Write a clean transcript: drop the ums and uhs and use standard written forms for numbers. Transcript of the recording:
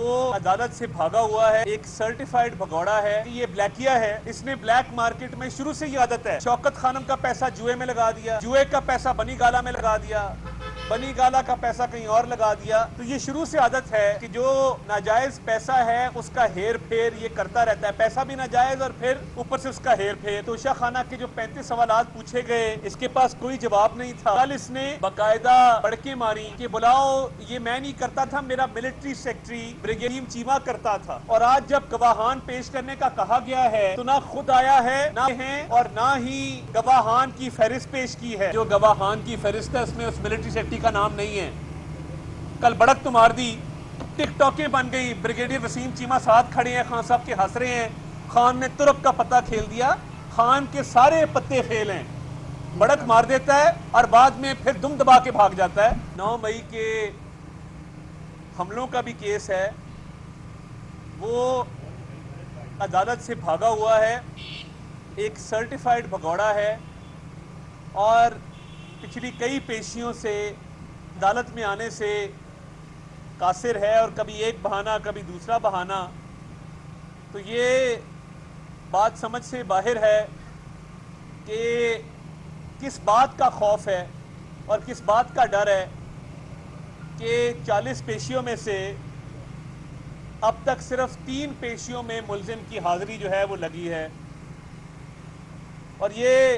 وہ عدالت سے بھاگا ہوا ہے، ایک سرٹیفائیڈ بھگوڑا ہے، یہ بلیکیا ہے، اس نے بلیک مارکیٹ میں شروع سے یہ عادت ہے، شوکت خانم کا پیسہ جوئے میں لگا دیا، جوئے کا پیسہ بنی گالا میں لگا دیا، بنی گالا کا پیسہ کہیں اور لگا دیا. تو یہ شروع سے عادت ہے کہ جو ناجائز پیسہ ہے اس کا ہیر پھیر یہ کرتا رہتا ہے، پیسہ بھی ناجائز اور پھر اوپر سے اس کا ہیر پھیر. تو عائشہ خانہ کے جو 35 سوالات پوچھے گئے اس کے پاس کوئی جواب نہیں تھا. کل اس نے باقاعدہ پڑکیں ماری کہ بلاؤ، یہ میں نہیں کرتا تھا، میرا ملٹری سیکٹری بریگیڈیئر چیمہ کرتا تھا. اور آج جب گواہان پیش کرنے کا کہا گیا ہے تو نہ خود آیا ہے نہ ہیں اور نہ ہی گواہان کی فہرست پیش کی ہے. جو گواہان کی فہرست ہے اس میں اس ملٹری سیکٹری کا نام نہیں ہے. کل بڑک تو مار دی، ٹک ٹاکیں بن گئی، بریگیڈیئر وسیم چیمہ ساتھ کھڑے ہیں، خان صاحب کے ہنس رہے ہیں. خان نے ترک کا پتہ کھیل دیا، خان کے سارے پتے فیل ہیں. بڑک مار دیتا ہے اور بعد میں پھر دم دبا کے بھاگ جاتا ہے. 9 مئی کے حملوں کا بھی کیس ہے، وہ عدالت سے بھاگا ہوا ہے، ایک سرٹیفائیڈ بھگوڑا ہے اور پچھلی کئی پیشیوں سے عدالت میں آنے سے قاصر ہے، اور کبھی ایک بہانہ کبھی دوسرا بہانہ. تو یہ بات سمجھ سے باہر ہے کہ کس بات کا خوف ہے اور کس بات کا ڈر ہے کہ 40 پیشیوں میں سے اب تک صرف 3 پیشیوں میں ملزم کی حاضری جو ہے وہ لگی ہے. اور یہ